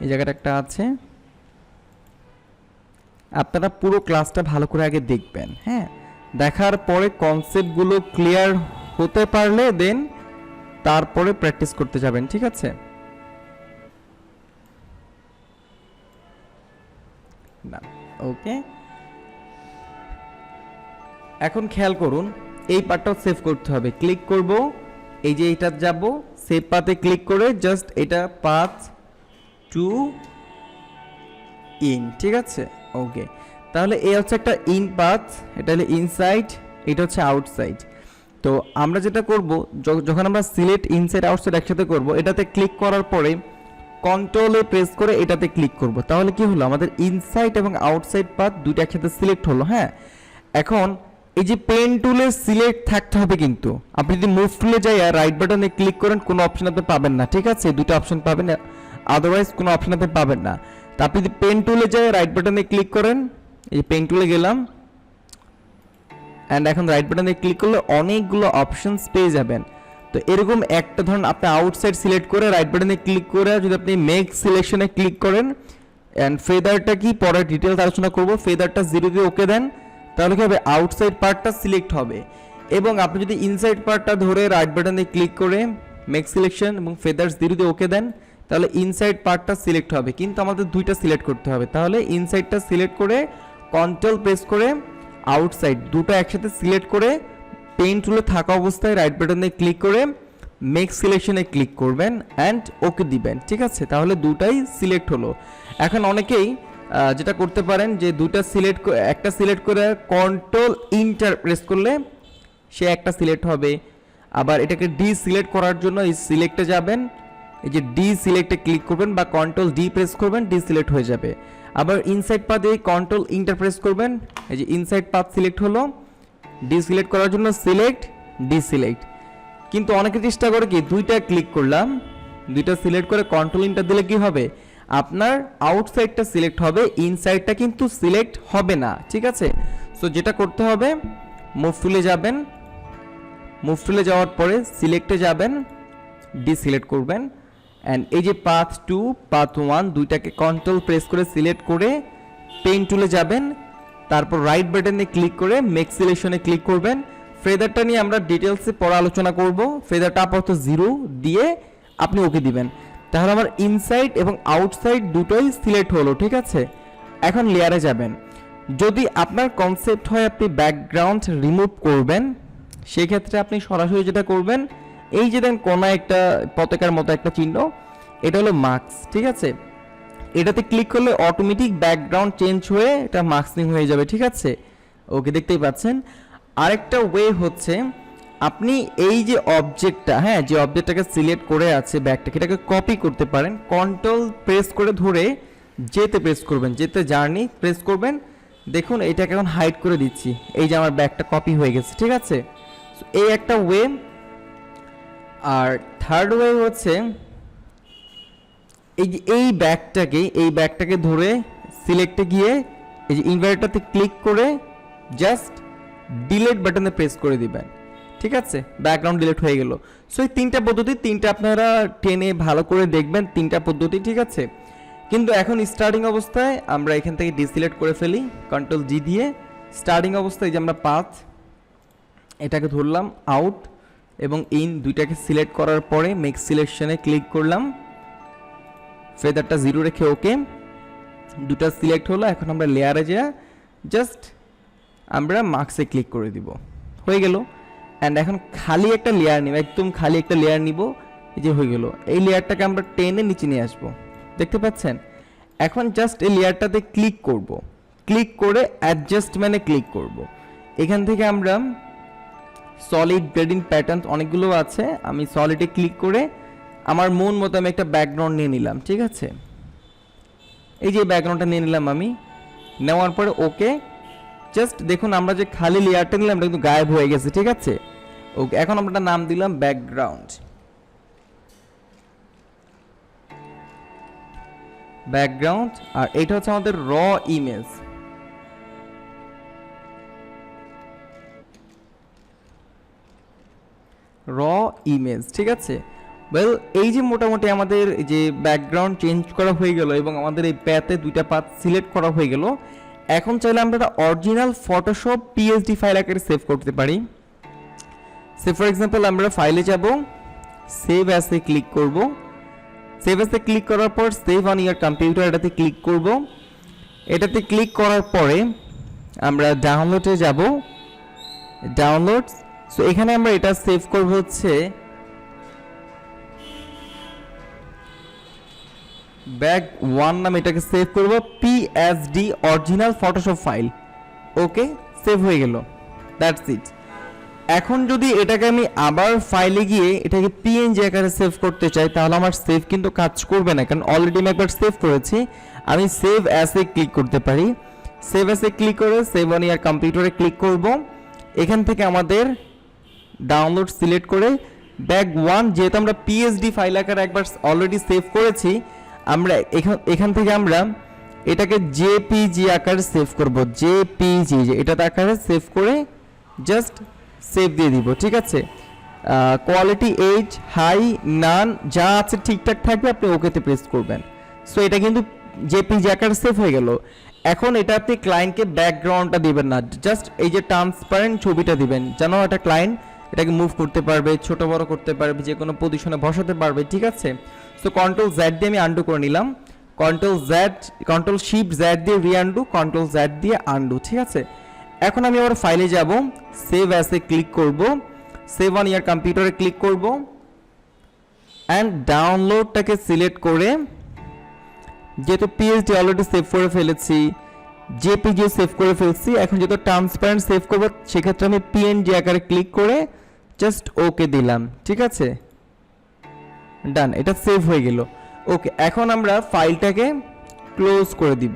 S1: এই জায়গাটা একটা আছে, আপনারা পুরো ক্লাসটা ভালো করে আগে দেখবেন, হ্যাঁ দেখার পরে কনসেপ্টগুলো ক্লিয়ার হতে পারলে দেন তারপরে প্র্যাকটিস করতে যাবেন, ঠিক আছে। না ওকে, এখন খেয়াল করুন এই পার্টটাও সেভ করতে হবে। ক্লিক করব, এই যে এইটা যাব সেভ পাথে ক্লিক করে জাস্ট এটা পাথ টু ইন, ঠিক আছে ওকে। তাহলে এই হচ্ছে একটা ইন পাথ, এটা হলো ইনসাইড, এটা হচ্ছে আউটসাইড। তো আমরা যেটা করব, যখন আমরা সিলেক্ট ইনসাইড আউটসাইড একসাথে করব, এটাতে ক্লিক করার পরে কন্ট্রোলে প্রেস করে এটাতে ক্লিক করব, তাহলে কি হলো আমাদের ইনসাইড এবং আউটসাইড পাথ দুটো একসাথে সিলেক্ট হলো, হ্যাঁ। এখন এই যে পেন টুলে সিলেক্ট থাকতে হবে, কিন্তু আপনি যদি মুভ টুলে যাই আর রাইট বাটনে ক্লিক করেন কোনো অপশন আপনি পাবেন না, ঠিক আছে। দুটো অপশন পাবেন, আদারওয়াইজ কোনো অপশন আপনি পাবেন না। তা আপনি যদি পেন টুলে যাই রাইট বাটনে ক্লিক করেন, এই পেন টুলে গেলাম অ্যান্ড এখন রাইট বাটনে ক্লিক করলে অনেকগুলো অপশনস পেয়ে যাবেন। তো এরকম একটা ধরুন আপনি আউটসাইড সিলেক্ট করে রাইট বাটনে ক্লিক করে যদি আপনি মেক সিলেকশনে ক্লিক করেন অ্যান্ড ফেদারটা কি পরে ডিটেলস আলোচনা করব, ফেদারটা 0 দিয়ে ওকে দেন, তাহলে কি হবে আউটসাইড পার্টটা সিলেক্ট হবে। এবং আপনি যদি ইনসাইড পার্টটা ধরে রাইট বাটনে ক্লিক করে মেক সিলেকশন এবং ফেদার্স 0 দিয়ে ওকে দেন, তাহলে ইনসাইড পার্টটা সিলেক্ট হবে। কিন্তু আমাদের দুইটা সিলেক্ট করতে হবে, তাহলে ইনসাইডটা সিলেক্ট করে কন্ট্রোল প্রেস করে আউটসাইড দুটো একসাথে সিলেক্ট করে পেন টুলে থাকা অবস্থায় রাইট বাটনে ক্লিক করে মেক সিলেকশনে ক্লিক করবেন অ্যান্ড ওকে দিবেন, ঠিক আছে। তাহলে দুটাই সিলেক্ট হলো। এখন অনেকেই যেটা করতে পারেন যে দুটা সিলেক্ট একটা সিলেক্ট করে কন্ট্রোল ইন্টার প্রেস করলে সে একটা সিলেক্ট হবে। আবার এটাকে ডি সিলেক্ট করার জন্য এই সিলেক্টে যাবেন, এই যে ডি সিলেক্টে ক্লিক করবেন বা কন্ট্রোল ডি প্রেস করবেন, ডি সিলেক্ট হয়ে যাবে। আবার ইনসাইড পাথ দিয়ে কন্ট্রোল ইন্টার প্রেস করবেন, এই যে ইনসাইড পাথ সিলেক্ট হলো। ডি সিলেক্ট করার জন্য সিলেক্ট ডি সিলেক্ট। কিন্তু অনেকে চেষ্টা করে কি দুইটা ক্লিক করলাম, দুইটা সিলেক্ট করে কন্ট্রোল ইন্টার দিলে কি হবে আপনার আউটসাইডটা সিলেক্ট হবে, ইনসাইডটা কিন্তু সিলেক্ট হবে না, ঠিক আছে। সো যেটা করতে হবে মুভ টুলে যাবেন, মুভ টুলে যাওয়ার পরে সিলেক্টে যাবেন, ডি সিলেক্ট করবেন অ্যান্ড এই যে পাথ 2 পাথ 1 দুইটাকে কন্ট্রোল প্রেস করে সিলেক্ট করে পেইন্ট টুলে যাবেন, তারপর রাইট বাটনে ক্লিক করে মেক সিলেকশনে ক্লিক করবেন। ফেদারটা নিয়ে আমরা ডিটেলসে পরে আলোচনা করব। ফেদারটা আপাতত 0 দিয়ে আপনি ওকে দিবেন, তাহলে আমার ইনসাইড এবং আউটসাইড দুটোই সিলেক্ট হলো। ঠিক আছে, এখন লেয়ারে যাবেন। যদি আপনার কনসেপ্ট হয় আপনি ব্যাকগ্রাউন্ড রিমুভ করবেন, সেই ক্ষেত্রে আপনি সরাসরি যেটা করবেন, এই যে দেন কোনা একটা পতাকার মতো একটা চিহ্ন, এটা হলো মার্কস। ঠিক আছে, এটাতে ক্লিক করলে অটোমেটিক ব্যাকগ্রাউন্ড চেঞ্জ হয়ে এটা মার্কসিং হয়ে যাবে। ঠিক আছে, ওকে, দেখতেই পাচ্ছেন। আরেকটা ওয়ে হচ্ছে আপনি এই যে অবজেক্টটা, হ্যাঁ, যে অবজেক্টটাকে সিলেক্ট করে আছে ব্যাকটাকে, এটাকে কপি করতে পারেন। কন্ট্রোল প্রেস করে ধরে যেতে প্রেস করবেন, যেতে জার্নি প্রেস করবেন। দেখুন এটাকে এখন হাইড করে দিচ্ছি, এই যে আমার ব্যাকটা কপি হয়ে গেছে। ঠিক আছে, এই একটা ওয়ে। আর থার্ড ওয়ে হচ্ছে এই যে এই ব্যাকটাকে ধরে সিলেক্টে গিয়ে এই যে ইনভার্টারতে ক্লিক করে জাস্ট ডিলিট বাটনে প্রেস করে দিবেন। ঠিক আছে, ব্যাকগ্রাউন্ড ডিলিট হয়ে গেল। সো এই তিনটা পদ্ধতি, তিনটা আপনারা টেনে ভালো করে দেখবেন, তিনটা পদ্ধতি। ঠিক আছে, কিন্তু এখন স্টার্টিং অবস্থায় আমরা এখান থেকে ডিসিলেক্ট করে ফেলি কন্ট্রোল জি দিয়ে। স্টার্টিং অবস্থায় যে আমরা পাথ এটাকে ধরলাম, আউট এবং ইন দুইটাকে সিলেক্ট করার পরে মেক সিলেকশনে ক্লিক করলাম, ফেদারটা 0 রেখে ওকে, দুটা সিলেক্ট হলো। এখন আমরা লেয়ারে যা জাস্ট আমরা মার্কসে ক্লিক করে দিব, হয়ে গেল। অ্যান্ড এখন খালি একটা লেয়ার নিব, একদম খালি একটা লেয়ার নিব, এই যে হয়ে গেল। এই লেয়ারটাকে আমরা টেনে নিচে নিয়ে আসবো, দেখতে পাচ্ছেন। এখন জাস্ট এই লেয়ারটাতে ক্লিক করব, ক্লিক করে অ্যাডজাস্টমেন্টে ক্লিক করব। এখান থেকে আমরা সলিড গ্রেডিং প্যাটার্ন অনেকগুলো আছে, আমি সলিডে ক্লিক করে আমার মন মতো আমি একটা ব্যাকগ্রাউন্ড নিয়ে নিলাম। ঠিক আছে, এই যে ব্যাকগ্রাউন্ডটা নিয়ে নিলাম আমি, নেওয়ার পরে ওকে। জাস্ট দেখুন আমরা যে খালি লেয়ারটা নিলাম এটা কিন্তু গায়েব হয়ে গেছে। ঠিক আছে, ওকে, এখন আমরা নাম দিলাম ব্যাকগ্রাউন্ড। আর এটা হচ্ছে আমাদের র ইমেজ। ঠিক আছে, ওয়েল, এই যে মোটামুটি আমাদের যে ব্যাকগ্রাউন্ড চেঞ্জ করা হয়ে গেল এবং আমাদের এই প্যাথে দুইটা পাথ সিলেক্ট করা হয়ে গেল। এখন চাইলে আমরা একটা অরিজিনাল ফটোশপ পিএসডি ফাইল আকারে সেভ করতে পারি। সে ফর এক্সাম্পল আমরা ফাইলে যাব, সেভ অ্যাসে ক্লিক করব। সেভ অ্যাসে ক্লিক করার পর সেভ অন ইয়ার কম্পিউটার এটাতে ক্লিক করব। এটাতে ক্লিক করার পরে আমরা ডাউনলোডে যাব, ডাউনলোডস। সো এখানে আমরা এটা সেভ করব হচ্ছে ব্যাক 1 নামে এটাকে সেভ করব, পিএসডি অরিজিনাল ফটোশপ ফাইল। ওকে, সেভ হয়ে গেল, দ্যাটস ইট। এখন যদি এটাকে আমি আবার ফাইলে গিয়ে এটাকে পিএনজি আকারে সেভ করতে চাই, তাহলে আমার সেভ কিন্তু কাজ করবে না, কারণ অলরেডি আমি একবার সেভ করেছি। আমি সেভ অ্যাসে ক্লিক করতে পারি, সেভ অ্যাসে ক্লিক করে সেভ অন ইয়ার কম্পিউটারে ক্লিক করব। এখান থেকে আমাদের ডাউনলোড সিলেক্ট করে ব্যাক 1, যেহেতু আমরা পিএসডি ফাইল আকারে একবার অলরেডি সেভ করেছি, আমরা এখান থেকে আমরা এটাকে জেপিজি আকারে সেভ করব, জেপিজি এটাতে আকারে সেভ করে জাস্ট সেভ দিয়ে দিব। ঠিক আছে, কোয়ালিটি এইচ হাই নান যা আছে ঠিকঠাক থাকবে, আপনি ওকেতে প্রেস করবেন। সো এটা কিন্তু জেপিজি আকারে সেভ হয়ে গেল। এখন এটা আপনি ক্লায়েন্টকে ব্যাকগ্রাউন্ডটা দিবেন না, জাস্ট এই যে ট্রান্সপারেন্ট ছবিটা দিবেন, যেন একটা ক্লায়েন্ট এটাকে মুভ করতে পারবে, ছোট বড় করতে পারবে, যে কোনো পজিশনে বসাতে পারবে। ঠিক আছে, সো কন্ট্রোল জেড দিয়ে আমি আন্ডু করে নিলাম, কন্ট্রোল শিফট জেড দিয়ে রিআন্ডু, কন্ট্রোল জেড দিয়ে আন্ডু। ঠিক আছে, এখন আমি আমার ফাইলে যাব, সেভ অ্যাসে ক্লিক করব, সেভ অন ইয়ার কম্পিউটারে ক্লিক করব, অ্যান্ড ডাউনলোডটাকে সিলেক্ট করে, যেহেতু পিএসডি অলরেডি সেভ করে ফেলেছি, জেপিজিও সেভ করে ফেলছি, এখন যেহেতু ট্রান্সপারেন্ট সেভ করব, সেক্ষেত্রে আমি পিএনজি আকারে ক্লিক করে জাস্ট ওকে দিলাম। ঠিক আছে, ডান, এটা সেভ হয়ে গেল। ওকে, এখন আমরা ফাইলটাকে ক্লোজ করে দিব,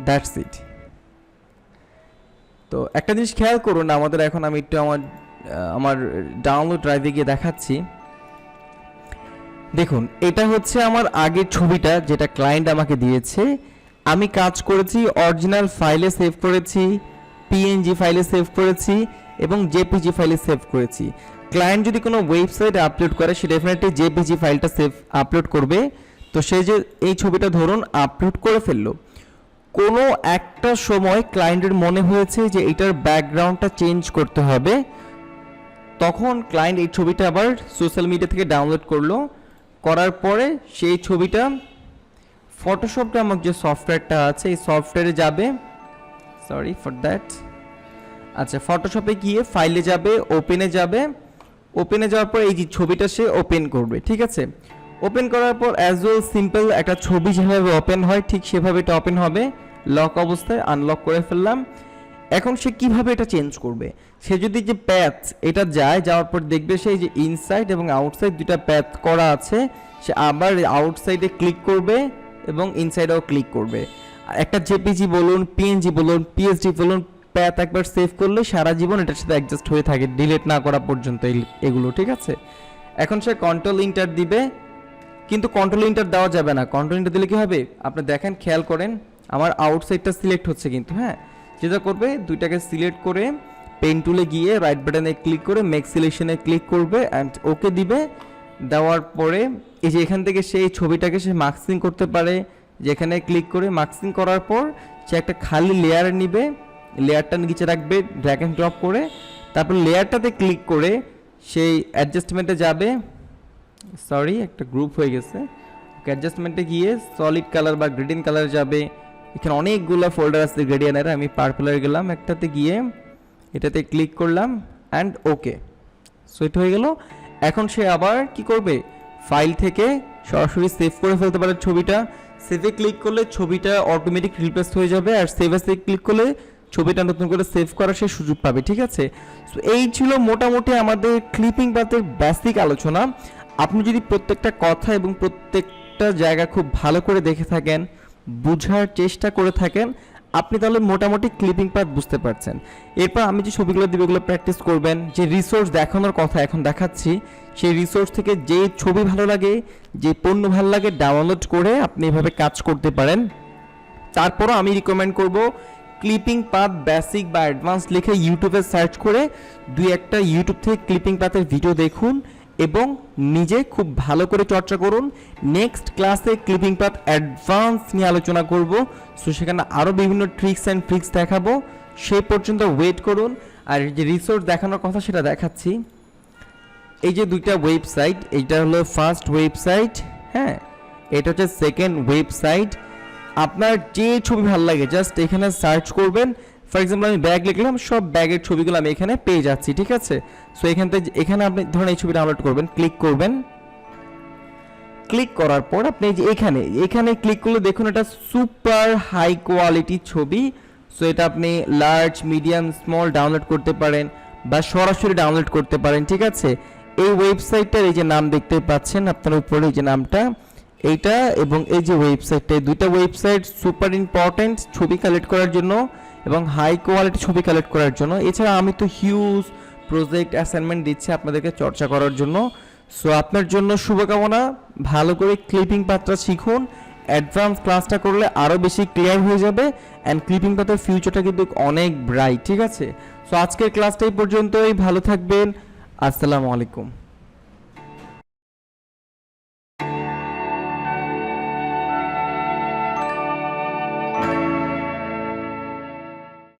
S1: দ্যাটস ইট। তো একটা জিনিস খেয়াল করুন, আমাদের এখন আমি একটু আমার ডাউনলোড ড্রাইভে গিয়ে দেখাচ্ছি। দেখুন, এটা হচ্ছে আমার আগের ছবিটা যেটা ক্লায়েন্ট আমাকে দিয়েছে। আমি কাজ করেছি অরিজিনাল ফাইলে সেভ করেছি, পিএনজি ফাইলে সেভ করেছি এবং জেপিজি ফাইলে সেভ করেছি। ক্লায়েন্ট যদি কোনো ওয়েবসাইটে আপলোড করে সে ডেফিনেটলি জেপিজি ফাইলটা সেভ আপলোড করবে। তো সে যে এই ছবিটা ধরুন আপলোড করে ফেললো, কোনো একটা সময় ক্লায়েন্টের মনে হয়েছে যে এটার ব্যাকগ্রাউন্ডটা চেঞ্জ করতে হবে, তখন ক্লায়েন্ট এই ছবিটা আবার সোশ্যাল মিডিয়া থেকে ডাউনলোড করলো, করার পরে সেই ছবিটা ফটোশপ নামক যে সফটওয়্যারটা আছে এই সফটওয়্যারে যাবে, সরি ফর দ্যাট, আচ্ছা ফটোশপে গিয়ে ফাইলে যাবে, ওপেনে যাবে, ওপেনে যাওয়ার পর এই যে ছবিটা সে ওপেন করবে, ঠিক আছে। ওপেন করার পর অ্যাজ ওয়েল সিম্পল একটা ছবি যেভাবে ওপেন হয় ঠিক সেভাবে এটা ওপেন হবে লক অবস্থায়। আনলক করে ফেললাম। এখন সে কিভাবে এটা চেঞ্জ করবে, সে যদি যে প্যাথ এটা যায়, যাওয়ার পর দেখবে সেই যে ইনসাইড এবং আউটসাইড দুটা প্যাথ করা আছে, সে আবার আউটসাইডে ক্লিক করবে এবং ইনসাইডেও ক্লিক করবে। একটা জেপিজি বলুন, পিএনজি বলুন, পিএসডি বলুন, প্যাথ একবার সেভ করলে সারা জীবন এটার সাথে অ্যাডজাস্ট হয়ে থাকে ডিলিট না করা পর্যন্ত এগুলো, ঠিক আছে। এখন সে কন্ট্রোল ইন্টার দিবে, কিন্তু কন্ট্রোল ইন্টার দেওয়া যাবে না। কন্ট্রোল ইন্টার দিলে কি হবে আপনি দেখেন, খেয়াল করেন আমার আউটসাইডটা সিলেক্ট হচ্ছে কিন্তু, হ্যাঁ যেটা করবে দুইটাকে সিলেক্ট করে পেন টুলে গিয়ে রাইট বাটনে ক্লিক করে মেক সিলেকশনে ক্লিক করবে অ্যান্ড ওকে দিবে। দেওয়ার পরে এই যে এখান থেকে সেই ছবিটাকে সে মাস্কিং করতে পারে, যেখানে ক্লিক করে মাস্কিং করার পর সে একটা খালি লেয়ার নিবে, লেয়ারটা নিচে রাখবে ড্র্যাগ অ্যান্ড ড্রপ করে, তারপর লেয়ারটাতে ক্লিক করে সেই অ্যাডজাস্টমেন্টে যাবে, সরি একটা গ্রুপ হয়ে গেছে, অ্যাডজাস্টমেন্টে গিয়ে সলিড কালার বা গ্রেডিয়েন্ট কালার যাবে। এখানে অনেকগুলো ফোল্ডার আছে গ্রেডিয়েন্টের, আমি পার্পলার গেলাম, একটাতে গিয়ে এটাতে ক্লিক করলাম অ্যান্ড ওকে, সো এটা হয়ে গেল। এখন সে আবার কি করবে, ফাইল থেকে সরাসরি সেভ করে ফেলতে পারে ছবিটা। সেভে ক্লিক করলে ছবিটা অটোমেটিক রিপ্লেস হয়ে যাবে, আর সেভ এসে ক্লিক করলে ছবিটা নতুন করে সেভ করার সে সুযোগ পাবে, ঠিক আছে। সো এই ছিল মোটামুটি আমাদের ক্লিপিং পাথের বেসিক আলোচনা। আপনি যদি প্রত্যেকটা কথা এবং প্রত্যেকটা জায়গা খুব ভালো করে দেখে থাকেন, বোঝার চেষ্টা করে থাকেন, আপনি তাহলে মোটামুটি ক্লিপিং পাথ বুঝতে পারছেন। এরপর আমি যে ছবিগুলো দিব এগুলো প্র্যাকটিস করবেন। যে রিসোর্স দেখানোর কথা এখন দেখাচ্ছি, সেই রিসোর্স থেকে যে ছবি ভালো লাগে, যে পণ্য ভালো লাগে ডাউনলোড করে আপনি এভাবে কাজ করতে পারেন। তারপরও আমি রিকমেন্ড করব ক্লিপিং পাথ বেসিক বা অ্যাডভান্স লিখে ইউটিউবে সার্চ করে দুই একটা ইউটিউব থেকে ক্লিপিং পাথের ভিডিও দেখুন এবং নিজে খুব ভালো করে চর্চা করুন। নেক্সট ক্লাসে ক্লিপিং পাথ অ্যাডভান্স নিয়ে আলোচনা করব, সো সেখানে আরও বিভিন্ন ট্রিক্স অ্যান্ড ট্রিক্স দেখাবো। সেই পর্যন্ত ওয়েট করুন। আর যে রিসোর্স দেখানোর কথা সেটা দেখাচ্ছি। এই যে দুইটা ওয়েবসাইট, এইটা হলো ফার্স্ট ওয়েবসাইট, হ্যাঁ এটা হচ্ছে সেকেন্ড ওয়েবসাইট। আপনার যে ছবি ভালো লাগে জাস্ট এখানে সার্চ করবেন। ফর এক্সাম্পল আমি ব্যাগ লিখলাম, সব ব্যাগের ছবিগুলো আমি এখানে পেয়ে যাচ্ছি, ঠিক আছে। সো এখানে আপনি ধরুন এই ছবিটা ডাউনলোড করবেন, ক্লিক করবেন। ক্লিক করার পর আপনি যে এখানে ক্লিক করলে দেখুন এটা সুপার হাই কোয়ালিটি ছবি। সো এটা আপনি লার্জ, মিডিয়াম, স্মল ডাউনলোড করতে পারেন বা সরাসরি ডাউনলোড করতে পারেন, ঠিক আছে। এই ওয়েবসাইটটার এই যে নাম দেখতে পাচ্ছেন আপনার উপরে, এই যে নামটা এইটা, এবং এই যে ওয়েবসাইটটা, এই দুইটা ওয়েবসাইট সুপার ইম্পর্টেন্ট ছবি কালেক্ট করার জন্য এবং হাই কোয়ালিটি ছবি কালেক্ট করার জন্য। এছাড়া আমি তো হিউজ প্রজেক্ট অ্যাসাইনমেন্ট দিচ্ছি আপনাদেরকে চর্চা করার জন্য। সো আপনার জন্য শুভকামনা, ভালো করে ক্লিপিং পাথটা শিখুন। অ্যাডভান্স ক্লাসটা করলে আরও বেশি ক্লিয়ার হয়ে যাবে অ্যান্ড ক্লিপিং পাথের ফিউচারটা কিন্তু অনেক ব্রাইট, ঠিক আছে। সো আজকের ক্লাসটা এই পর্যন্তই, ভালো থাকবেন, আসসালামু আলাইকুম।